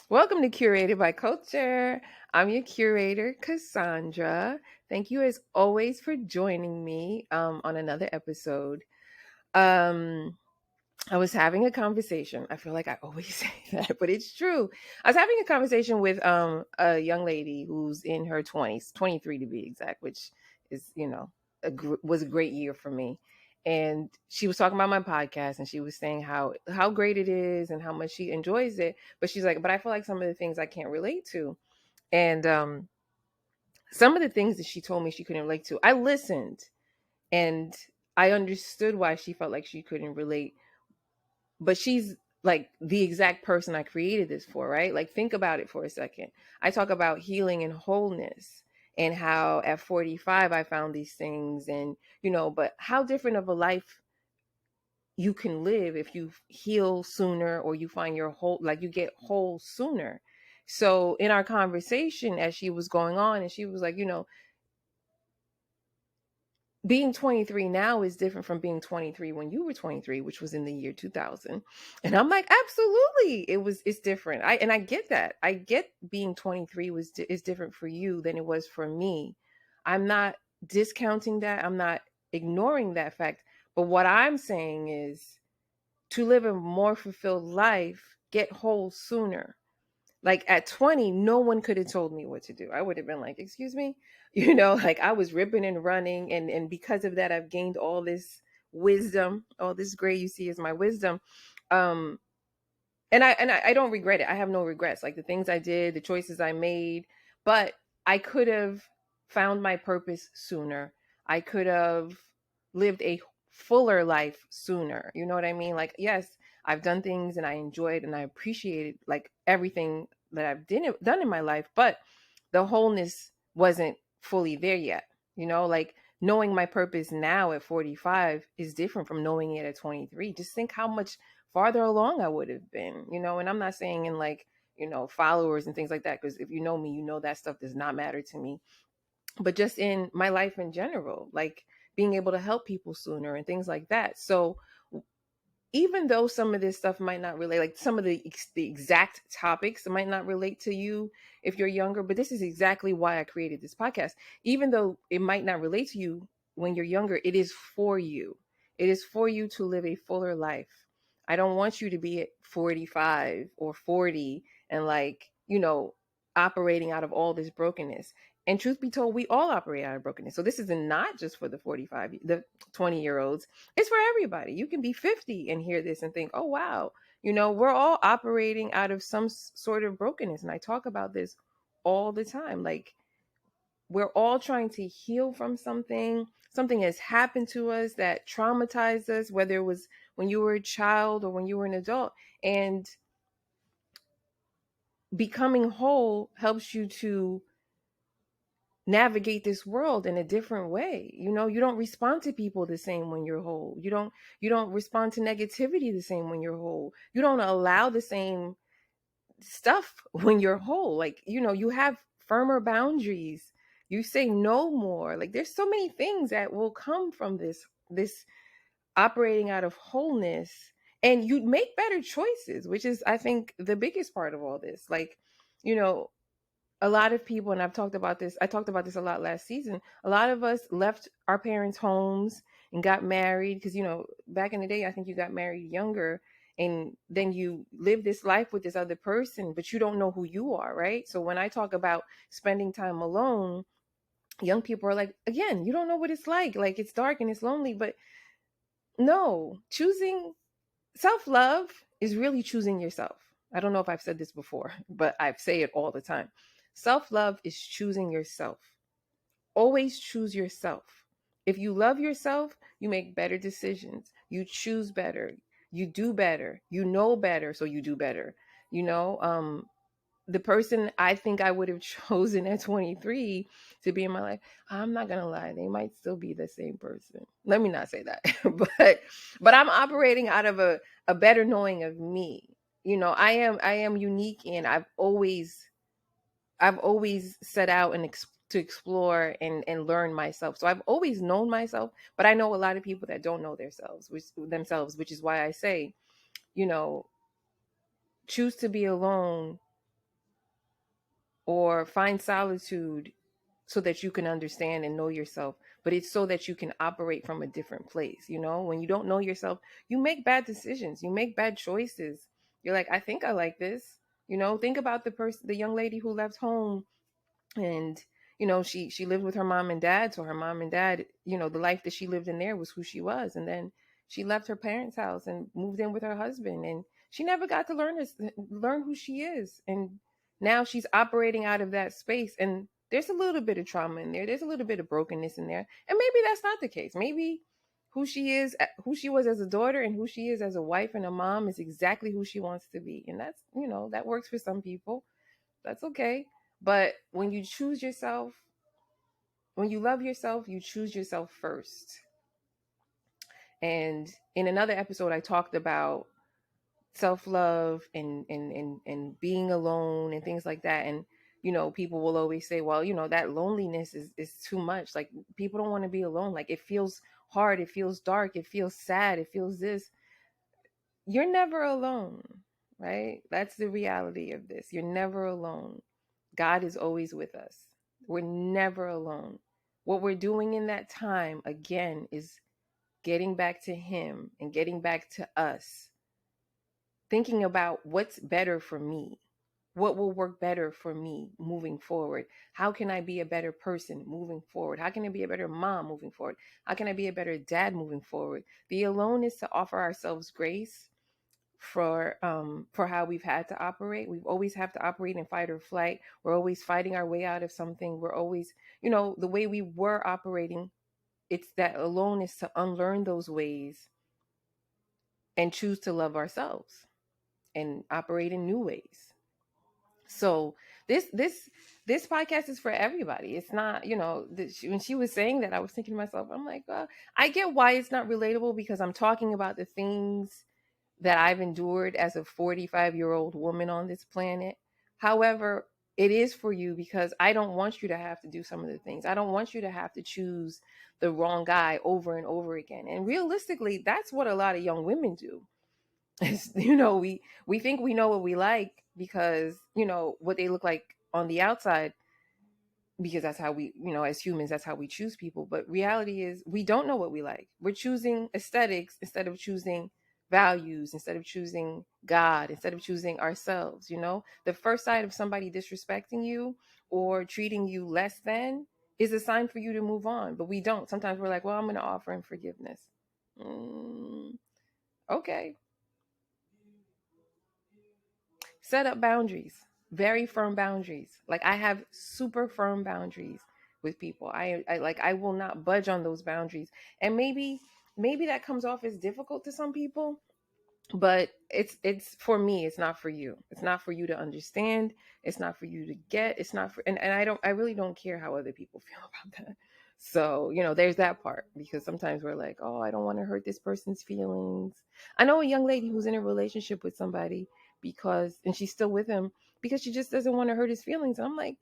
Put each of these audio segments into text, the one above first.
Welcome to Curated by Culture. I'm your curator, Cassandra. Thank you, as always, for joining me on another episode. Um, I was having a conversation. I feel like I always say that, but it's true. I was having a conversation with a young lady who's in her 20s, 23 to be exact, which is, was a great year for me. And she was talking about my podcast, and she was saying how great it is and how much she enjoys it. But she's like, but I feel like some of the things I can't relate to. And some of the things that she told me she couldn't relate to, I listened and I understood why she felt like she couldn't relate, but she's like the exact person I created this for, right? Like, think about it for a second. I talk about healing and wholeness and how at 45 I found these things, and but how different of a life you can live if you heal sooner, or you find your whole, like, you get whole sooner. So in our conversation, as she was going on, and she was like, being 23 now is different from being 23 when you were 23, which was in the year 2000. And I'm like, absolutely, it's different. I get that. I get being 23 is different for you than it was for me. I'm not discounting that. I'm not ignoring that fact. But what I'm saying is, to live a more fulfilled life, get whole sooner. Like at 20, no one could have told me what to do. I would have been like, excuse me? Like, I was ripping and running, and because of that I've gained all this wisdom. All this gray you see is my wisdom. Um and I don't regret it. I have no regrets. Like, the things I did, the choices I made, but I could have found my purpose sooner. I could have lived a fuller life sooner. You know what I mean? Like, yes, I've done things and I enjoyed and I appreciated, like, everything that done in my life, but the wholeness wasn't fully there yet. Like, knowing my purpose now at 45 is different from knowing it at 23. Just think how much farther along I would have been, and I'm not saying in, like, followers and things like that, because if you know me, that stuff does not matter to me, but just in my life in general, like being able to help people sooner and things like that. So even though some of this stuff might not relate, like some of the exact topics might not relate to you if you're younger, but this is exactly why I created this podcast. Even though it might not relate to you when you're younger, it is for you. It is for you to live a fuller life. I don't want you to be at 45 or 40 and, like, operating out of all this brokenness. And truth be told, we all operate out of brokenness. So this is not just for the 20-year-olds. It's for everybody. You can be 50 and hear this and think, oh, wow, we're all operating out of some sort of brokenness. And I talk about this all the time. Like, we're all trying to heal from something. Something has happened to us that traumatized us, whether it was when you were a child or when you were an adult. And becoming whole helps you to navigate this world in a different way. You don't respond to people the same when you're whole. You don't respond to negativity the same when you're whole. You don't allow the same stuff when you're whole. Like, you have firmer boundaries. You say no more. Like, there's so many things that will come from this operating out of wholeness, and you make better choices, which is, I think, the biggest part of all this. Like, you know a lot of people, and I talked about this a lot last season, a lot of us left our parents' homes and got married because, back in the day, I think you got married younger, and then you live this life with this other person, but you don't know who you are, right? So when I talk about spending time alone, young people are like, again, you don't know what it's like it's dark and it's lonely. But no, choosing self-love is really choosing yourself. I don't know if I've said this before, but I say it all the time. Self-love is choosing yourself. Always choose yourself. If you love yourself, you make better decisions. You choose better. You do better. You know better, so you do better. You know, the person I think I would have chosen at 23 to be in my life, I'm not gonna lie, they might still be the same person. Let me not say that. but I'm operating out of a better knowing of me. I am unique, and I've always set out to explore and learn myself. So I've always known myself, but I know a lot of people that don't know themselves, which is why I say, you know, choose to be alone or find solitude so that you can understand and know yourself, but it's so that you can operate from a different place. You know, when you don't know yourself, you make bad decisions, you make bad choices. You're like, I think I like this. You know, think about the young lady who left home, and she lived with her mom and dad, so her mom and dad, the life that she lived in there was who she was. And then she left her parents' house and moved in with her husband, and she never got to learn who she is. And now she's operating out of that space, and there's a little bit of trauma in there, there's a little bit of brokenness in there. And maybe that's not the case. Maybe who she was as a daughter and who she is as a wife and a mom is exactly who she wants to be. And that's, that works for some people. That's okay. But when you choose yourself, when you love yourself, you choose yourself first. And in another episode, I talked about self-love and being alone and things like that. And people will always say, well, that loneliness is too much. Like, people don't want to be alone. Like, it feels hard, it feels dark, it feels sad, it feels this. You're never alone, right? That's the reality of this. You're never alone. God is always with us. We're never alone. What we're doing in that time, again, is getting back to Him and getting back to us, thinking about what's better for me. What will work better for me moving forward? How can I be a better person moving forward? How can I be a better mom moving forward? How can I be a better dad moving forward? The alone is to offer ourselves grace for how we've had to operate. We've always have to operate in fight or flight. We're always fighting our way out of something. We're always, the way we were operating. It's that alone is to unlearn those ways and choose to love ourselves and operate in new ways. So this podcast is for everybody. It's not, when she was saying that, I was thinking to myself, I'm like, I get why it's not relatable, because I'm talking about the things that I've endured as a 45-year-old woman on this planet. However, it is for you, because I don't want you to have to do some of the things. I don't want you to have to choose the wrong guy over and over again. And realistically, that's what a lot of young women do. We think we know what we like because, what they look like on the outside, because that's how we, as humans, that's how we choose people. But reality is, we don't know what we like. We're choosing aesthetics instead of choosing values, instead of choosing God, instead of choosing ourselves. The first sight of somebody disrespecting you or treating you less than is a sign for you to move on. But we don't. Sometimes we're like, well, I'm going to offer him forgiveness. Okay. Set up boundaries, very firm boundaries. Like, I have super firm boundaries with people. I will not budge on those boundaries. And maybe that comes off as difficult to some people, but it's for me. It's not for you. It's not for you to understand. It's not for you to get. It's not for, and I really don't care how other people feel about that. So, there's that part, because sometimes we're like, oh, I don't want to hurt this person's feelings. I know a young lady who's in a relationship with somebody and she's still with him because she just doesn't want to hurt his feelings. I'm like,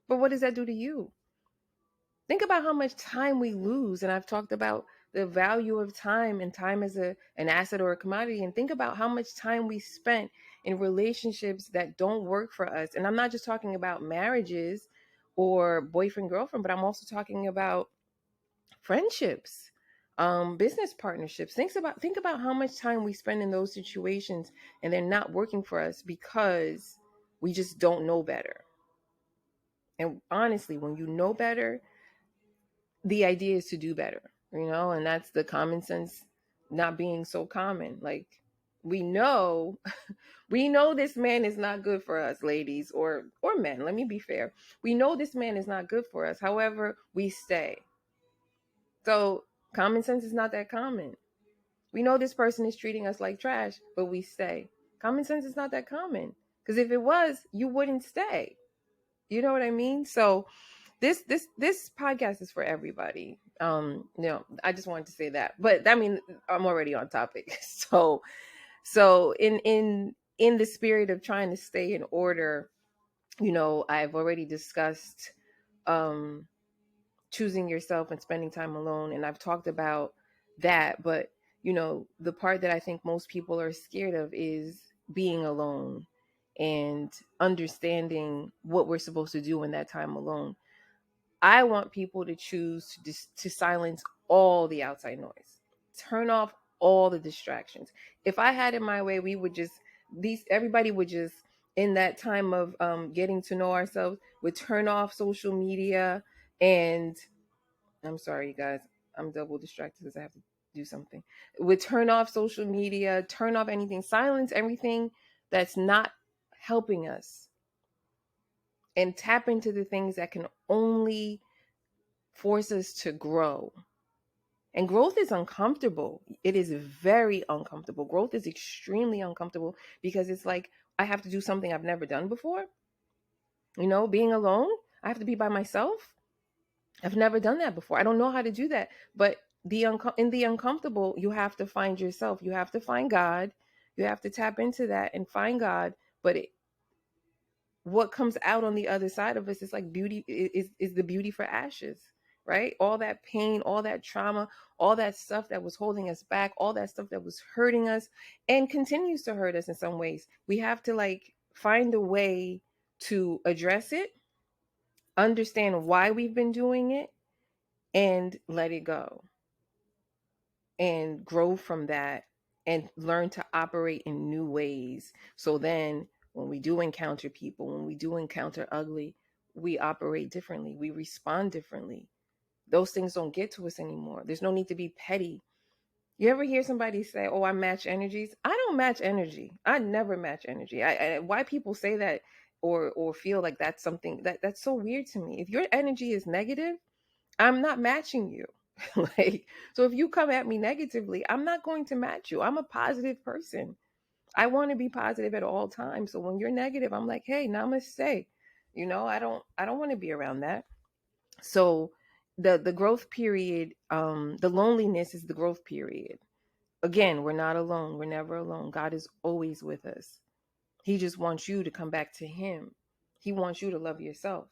but what does that do to you? Think about how much time we lose. And I've talked about the value of time, and time as an asset or a commodity. And think about how much time we spent in relationships that don't work for us. And I'm not just talking about marriages or boyfriend, girlfriend, but I'm also talking about friendships, business partnerships. Think about how much time we spend in those situations, and they're not working for us because we just don't know better. And honestly, when you know better, the idea is to do better, and that's the common sense not being so common. Like, we know we know this man is not good for us, ladies or men. Let me be fair. We know this man is not good for us. However, we stay. So common sense is not that common. We know this person is treating us like trash, but we stay. Common sense is not that common, because if it was, you wouldn't stay. You know what I mean? So this podcast is for everybody. I just wanted to say that. But I mean, I'm already on topic. So in the spirit of trying to stay in order, I've already discussed choosing yourself and spending time alone, and I've talked about that. But the part that I think most people are scared of is being alone. and understanding what we're supposed to do in that time alone. I want people to choose to silence all the outside noise, turn off all the distractions. If I had it my way, we would just everybody would just, in that time of getting to know ourselves, would turn off social media. And I'm sorry, you guys, I'm double distracted because I have to do something. Would turn off social media, turn off anything, silence everything that's not helping us, and tap into the things that can only force us to grow. And growth is uncomfortable. It is very uncomfortable. Growth is extremely uncomfortable because it's like I have to do something I've never done before. Being alone, I have to be by myself. I've never done that before. I don't know how to do that. But in the uncomfortable, you have to find yourself. You have to find God. You have to tap into that and find God. But what comes out on the other side of us is like beauty, is the beauty for ashes, right? All that pain, all that trauma, all that stuff that was holding us back, all that stuff that was hurting us and continues to hurt us in some ways. We have to like find a way to address it, understand why we've been doing it, and let it go and grow from that and learn to operate in new ways. So then when we do encounter people, when we do encounter ugly, we operate differently. We respond differently. Those things don't get to us anymore. There's no need to be petty. You ever hear somebody say, "Oh, I match energies"? I don't match energy. I never match energy. Why people say that or feel like that's something that's so weird to me. If your energy is negative, I'm not matching you. Like, so if you come at me negatively, I'm not going to match you. I'm a positive person. I want to be positive at all times. So when you're negative, I'm like, hey, namaste. I don't want to be around that. So the growth period, the loneliness is the growth period. Again, we're not alone. We're never alone. God is always with us. He just wants you to come back to him. He wants you to love yourself.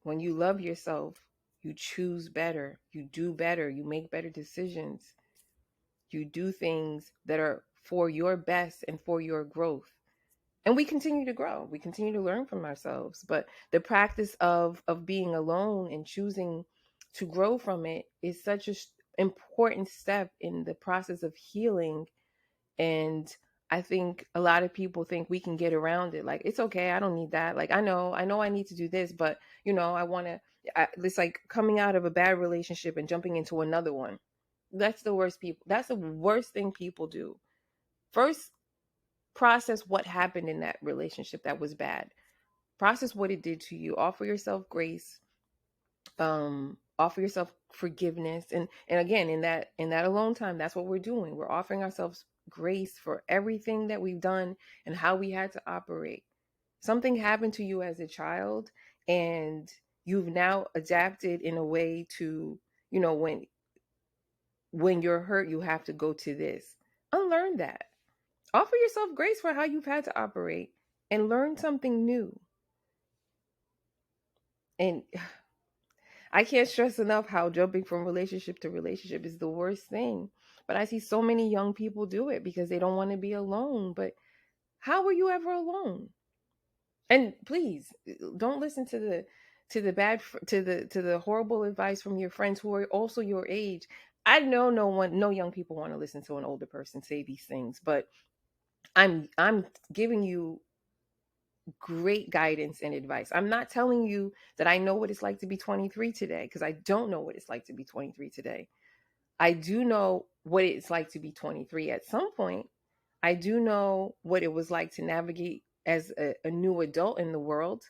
When you love yourself, you choose better, you do better, you make better decisions, you do things that are for your best and for your growth. And we continue to grow. We continue to learn from ourselves. But the practice of being alone and choosing to grow from it is such an important step in the process of healing. And I think a lot of people think we can get around it. Like, it's okay, I don't need that. Like, I know I need to do this, but I want to. It's like coming out of a bad relationship and jumping into another one. That's the worst people. That's the worst thing people do. First, process what happened in that relationship that was bad. Process what it did to you. Offer yourself grace. Offer yourself forgiveness. And again, in that alone time, that's what we're doing. We're offering ourselves grace for everything that we've done and how we had to operate. Something happened to you as a child, and you've now adapted in a way to, when you're hurt, you have to go to this. Unlearn that. Offer yourself grace for how you've had to operate and learn something new. And I can't stress enough how jumping from relationship to relationship is the worst thing. But I see so many young people do it because they don't want to be alone. But how were you ever alone? And please don't listen to the horrible advice from your friends who are also your age. I know no young people want to listen to an older person say these things, but I'm giving you great guidance and advice. I'm not telling you that I know what it's like to be 23 today, because I don't know what it's like to be 23 today. I do know what it's like to be 23 at some point. I do know what it was like to navigate as a new adult in the world.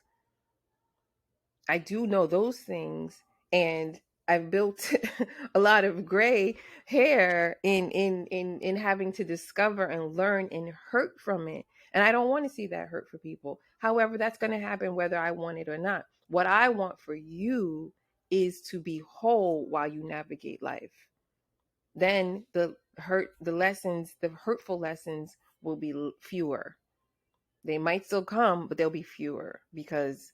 I do know those things, and I've built a lot of gray hair in having to discover and learn and hurt from it. And I don't want to see that hurt for people. However, that's going to happen whether I want it or not. What I want for you is to be whole while you navigate life. Then the hurtful lessons will be fewer. They might still come, but they'll be fewer because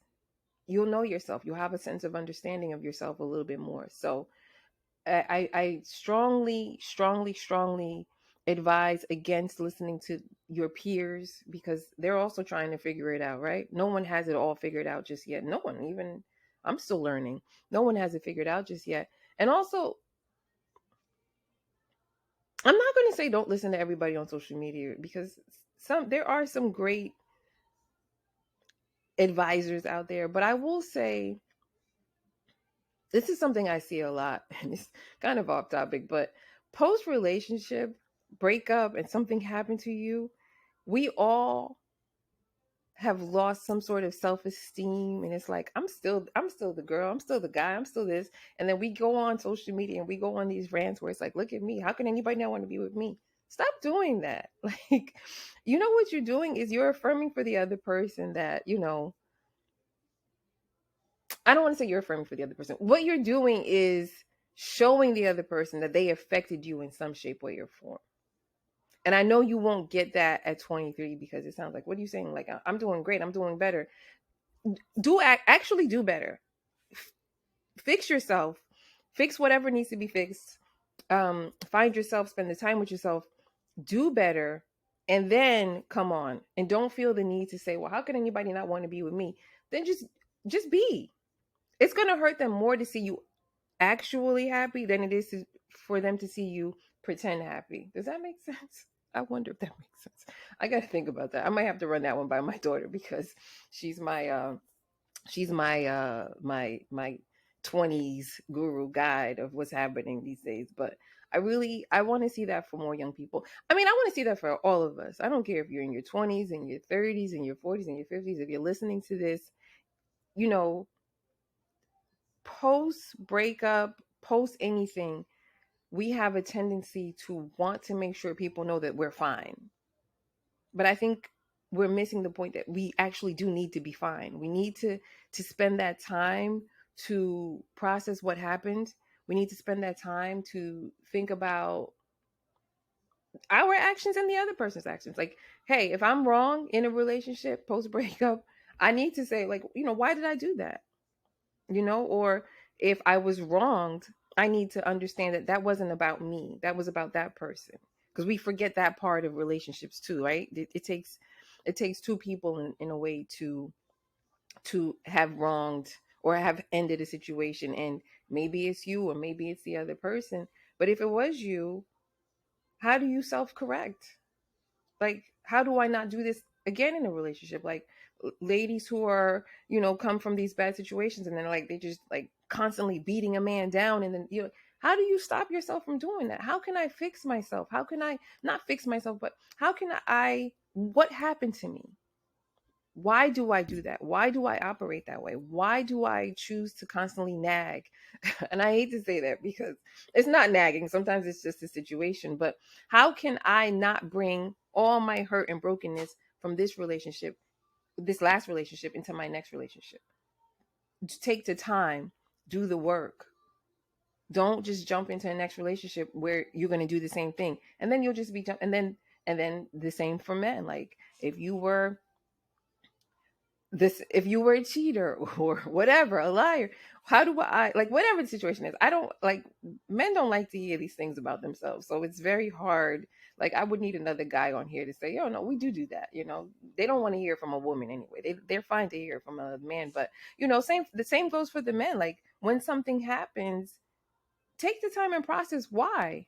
you'll know yourself. You'll have a sense of understanding of yourself a little bit more. So I strongly, strongly, strongly advise against listening to your peers because they're also trying to figure it out, right? No one has it all figured out just yet. No one, even I'm still learning. No one has it figured out just yet. And also, I'm not going to say don't listen to everybody on social media because there are some great advisors out there, but I will say this is something I see a lot, and it's kind of off topic, but post relationship breakup and something happened to you, we all have lost some sort of self-esteem, and it's like I'm still the girl, I'm still the guy, I'm still this. And then we go on social media and we go on these rants where it's like, look at me, how can anybody not want to be with me? Stop doing that. Like, you know what you're doing is you're affirming for the other person that, I don't want to say you're affirming for the other person. What you're doing is showing the other person that they affected you in some shape, way, or form. And I know you won't get that at 23 because it sounds like, what are you saying? Like, I'm doing great, I'm doing better. Actually do better. Fix yourself, fix whatever needs to be fixed. Find yourself, spend the time with yourself, do better, and then come on. And don't feel the need to say, well, how can anybody not want to be with me? Then just be. It's going to hurt them more to see you actually happy than it is for them to see you pretend happy. Does that make sense? I wonder if that makes sense. I got to think about that. I might have to run that one by my daughter because she's my 20s guru guide of what's happening these days. But I want to see that for more young people. I mean, I want to see that for all of us. I don't care if you're in your 20s and your 30s and your 40s and your 50s. If you're listening to this, you know, post breakup, post anything, we have a tendency to want to make sure people know that we're fine. But I think we're missing the point that we actually do need to be fine. We need to spend that time to process what happened. We need to spend that time to think about our actions and the other person's actions. Like, hey, if I'm wrong in a relationship post breakup, I need to say, like, why did I do that? Or if I was wronged, I need to understand that that wasn't about me. That was about that person. Because we forget that part of relationships too, right? It takes two people in a way to have wronged or have ended a situation. And maybe it's you or maybe it's the other person. But if it was you, how do you self-correct? Like, how do I not do this again in a relationship? Like, ladies who are, come from these bad situations, and then like they just like constantly beating a man down, and then how do you stop yourself from doing that? How can I fix myself? How can I not fix myself, but how can I what happened to me? Why do I do that? Why do I operate that way? Why do I choose to constantly nag? And I hate to say that because it's not nagging. Sometimes it's just a situation. But how can I not bring all my hurt and brokenness from this relationship, this last relationship, into my next relationship? Take the time, do the work. Don't just jump into a next relationship where you're going to do the same thing. And then you'll just be, and then the same for men. Like, if you were a cheater or whatever, a liar, how do I, like, whatever the situation is, I don't like, men don't like to hear these things about themselves, so it's very hard. Like, I would need another guy on here to say, yo, no, we do that. They don't want to hear from a woman anyway. They're fine to hear from a man, but the same goes for the men. Like, when something happens, take the time and process why.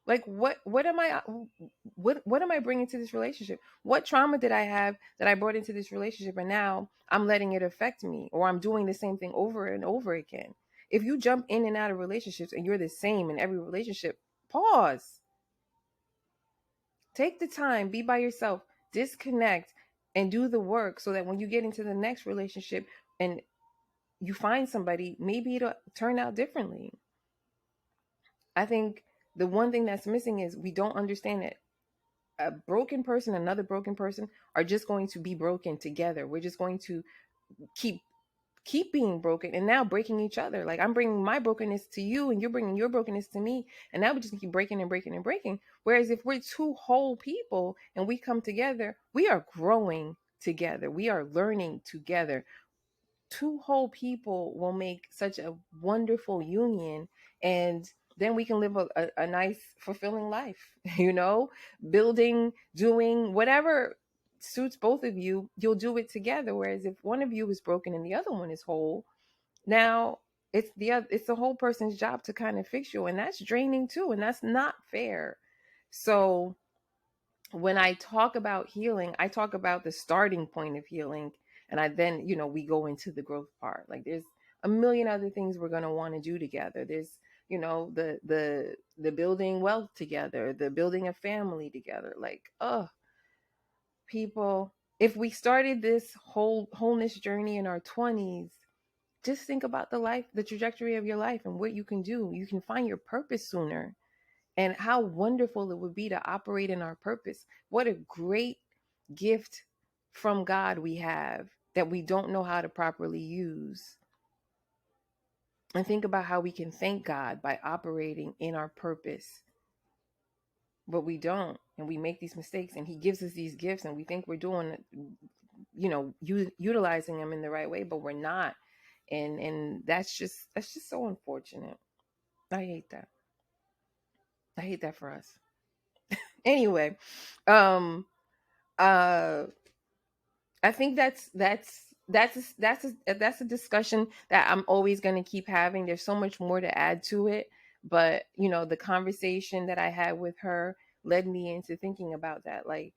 Like, what am I bringing to this relationship? What trauma did I have that I brought into this relationship, and now I'm letting it affect me, or I'm doing the same thing over and over again? If you jump in and out of relationships and you're the same in every relationship, pause. Take the time, be by yourself, disconnect, and do the work so that when you get into the next relationship and you find somebody, maybe it'll turn out differently. I think the one thing that's missing is we don't understand that a broken person, another broken person, are just going to be broken together. We're just going to keep being broken, and now breaking each other. Like, I'm bringing my brokenness to you and you're bringing your brokenness to me, and now we just keep breaking and breaking and breaking. Whereas if we're two whole people and we come together, we are growing together, we are learning together. Two whole people will make such a wonderful union. And then we can live a nice, fulfilling life, you know, building, doing whatever suits both of you, you'll do it together. Whereas if one of you is broken and the other one is whole, now it's the whole person's job to kind of fix you. And that's draining too. And that's not fair. So when I talk about healing, I talk about the starting point of healing. And I then, we go into the growth part. Like there's a million other things we're going to want to do together. There's, the building wealth together, the building a family together. Like, people, if we started this wholeness journey in our 20s, just think about the trajectory of your life and what you can do. You can find your purpose sooner, and how wonderful it would be to operate in our purpose. What a great gift from God we have that we don't know how to properly use. And think about how we can thank God by operating in our purpose. But we don't, and we make these mistakes, and He gives us these gifts, and we think we're doing, utilizing them in the right way, but we're not. And that's just so unfortunate. I hate that. I hate that for us. Anyway, um, uh, I think that's a discussion that I'm always going to keep having. There's so much more to add to it, but the conversation that I had with her led me into thinking about that. Like,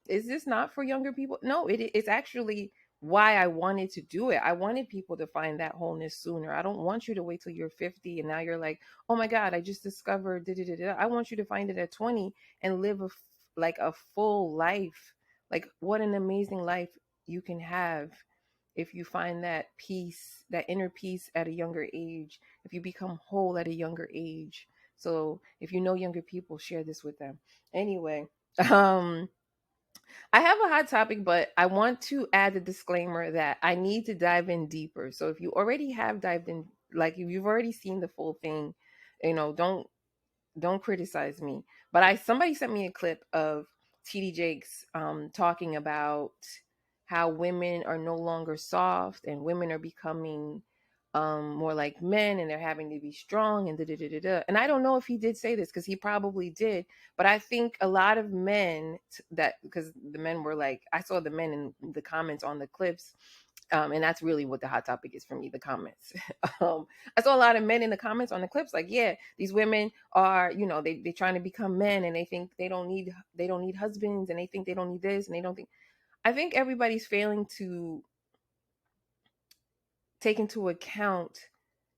is this not for younger people? No, it's actually why I wanted to do it. I wanted people to find that wholeness sooner. I don't want you to wait till you're 50 and now you're like, oh my God, I just discovered. Da, da, da, da. I want you to find it at 20 and live like a full life. Like, what an amazing life you can have if you find that peace, that inner peace at a younger age, if you become whole at a younger age. So if you know younger people, share this with them. Anyway, um, I have a hot topic, but I want to add the disclaimer that I need to dive in deeper. So if you already have dived in, like if you've already seen the full thing, don't criticize me. But somebody sent me a clip of TD Jakes talking about how women are no longer soft and women are becoming more like men, and they're having to be strong and da da da da da. And I don't know if he did say this, because he probably did, but I think a lot of men that, because the men were like, I saw the men in the comments on the clips, and that's really what the hot topic is for me, the comments. I saw a lot of men in the comments on the clips like, yeah, these women are, they're trying to become men, and they think they don't need husbands, and they think they don't need this, and they don't think. I think everybody's failing to take into account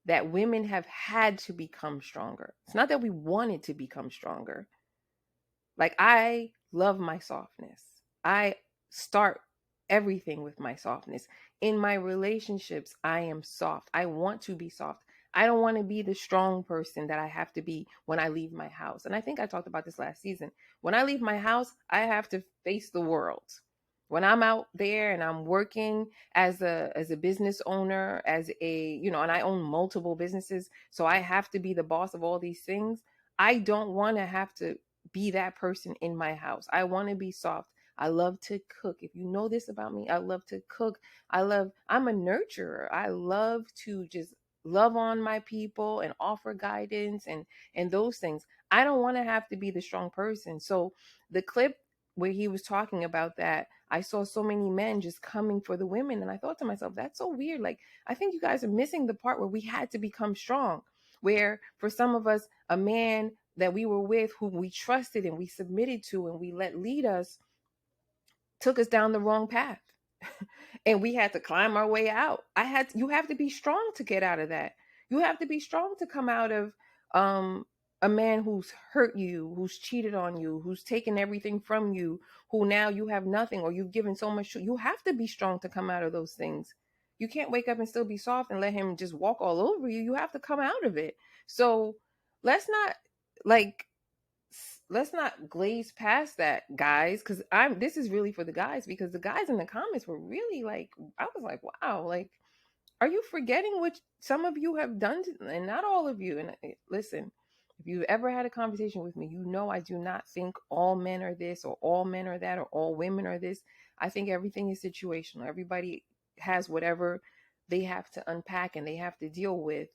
that women have had to become stronger. It's not that we wanted to become stronger. Like, I love my softness. I start everything with my softness. In my relationships, I am soft. I want to be soft. I don't want to be the strong person that I have to be when I leave my house. And I think I talked about this last season. When I leave my house, I have to face the world. When I'm out there and I'm working as a business owner, as and I own multiple businesses, so I have to be the boss of all these things. I don't want to have to be that person in my house. I want to be soft. I love to cook. If you know this about me, I love to cook. I'm a nurturer. I love to just love on my people and offer guidance and those things. I don't want to have to be the strong person. So the clip where he was talking about that, I saw so many men just coming for the women, and I thought to myself, that's so weird. Like, I think you guys are missing the part where we had to become strong, where for some of us, a man that we were with, whom we trusted and we submitted to and we let lead us, took us down the wrong path. And we had to climb our way out. You have to be strong to get out of that. You have to be strong to come out of um a man who's hurt you, who's cheated on you, who's taken everything from you, who now you have nothing, or you've given so much to. You have to be strong to come out of those things. You can't wake up and still be soft and let him just walk all over you. You have to come out of it. So let's not like let's not glaze past that, guys, because I'm this is really for the guys, because the guys in the comments were really like, I was like, wow, like, are you forgetting what some of you have done and not all of you? And listen, if you've ever had a conversation with me, you know I do not think all men are this or all men are that or all women are this. I think everything is situational. Everybody has whatever they have to unpack and they have to deal with.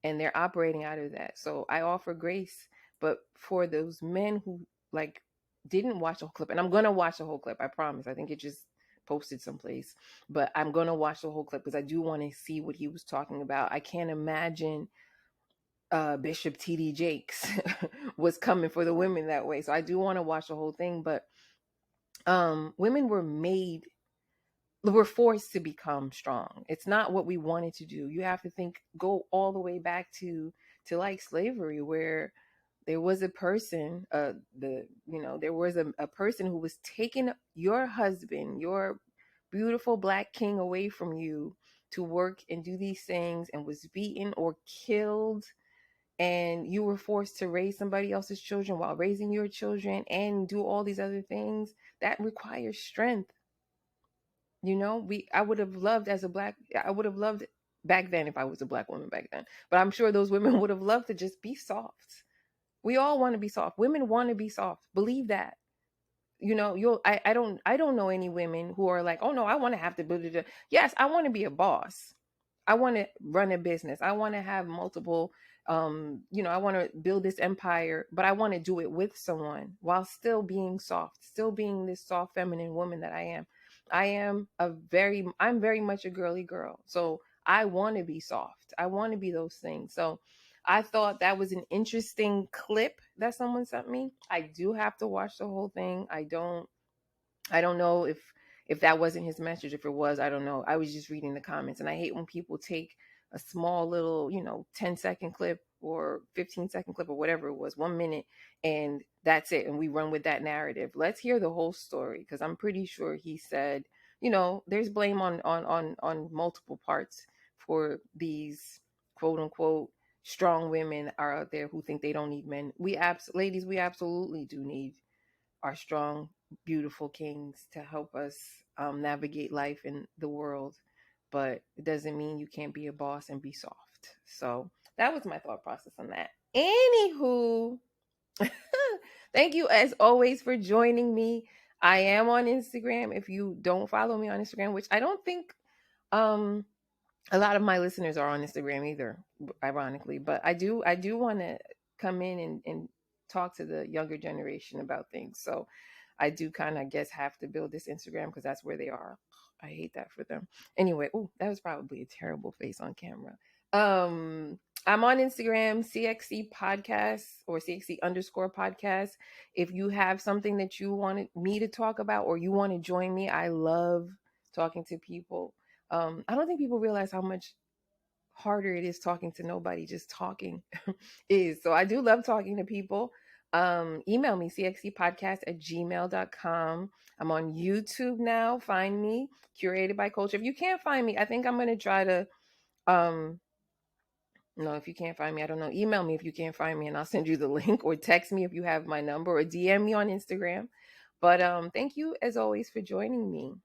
and they're operating out of that. So I offer grace. But for those men who like didn't watch the whole clip, and I'm gonna watch the whole clip, I promise. I think it just posted someplace, but I'm gonna watch the whole clip because I do want to see what he was talking about. I can't imagine Bishop T.D. Jakes was coming for the women that way. So I do want to watch the whole thing, but women were forced to become strong. It's not what we wanted to do. You have to go all the way back to like slavery, where there was a person, there was a person who was taking your husband, your beautiful black king, away from you to work and do these things, and was beaten or killed, and you were forced to raise somebody else's children while raising your children and do all these other things. That requires strength. I would have loved I would have loved back then, if I was a black woman back then, but I'm sure those women would have loved to just be soft. We all want to be soft. Women want to be soft. Believe that. I don't know any women who are like, oh no, I want to have to build it. Yes, I want to be a boss. I want to run a business. I want to have multiple, I want to build this empire, but I want to do it with someone while still being soft, still being this soft, feminine woman that I am. I'm very much a girly girl. So I want to be soft. I want to be those things. So I thought that was an interesting clip that someone sent me. I do have to watch the whole thing. I don't know if that wasn't his message. If it was, I don't know. I was just reading the comments, and I hate when people take a small little, 10-second clip or 15-second clip or whatever it was, 1 minute, and that's it, and we run with that narrative. Let's hear the whole story, because I'm pretty sure he said, there's blame on multiple parts for these quote unquote strong women are out there who think they don't need men. Ladies, we absolutely do need our strong, beautiful kings to help us navigate life in the world. But it doesn't mean you can't be a boss and be soft. So that was my thought process on that. Anywho, thank you as always for joining me. I am on Instagram. If you don't follow me on Instagram, which I don't think um a lot of my listeners are on Instagram either, ironically, but I do want to come in and talk to the younger generation about things. So I do kind of guess have to build this Instagram because that's where they are. I hate that for them. Anyway, oh, that was probably a terrible face on camera. I'm on Instagram, CXC podcast or CXC underscore podcast. If you have something that you wanted me to talk about or you want to join me, I love talking to people. I don't think people realize how much harder it is talking to nobody, just talking is. So I do love talking to people. Email me, cxcpodcast@gmail.com. I'm on YouTube now. Find me, Curated by Culture. If you can't find me, I think I'm going to try to, no, if you can't find me, I don't know. Email me if you can't find me and I'll send you the link, or text me if you have my number, or DM me on Instagram. But thank you as always for joining me.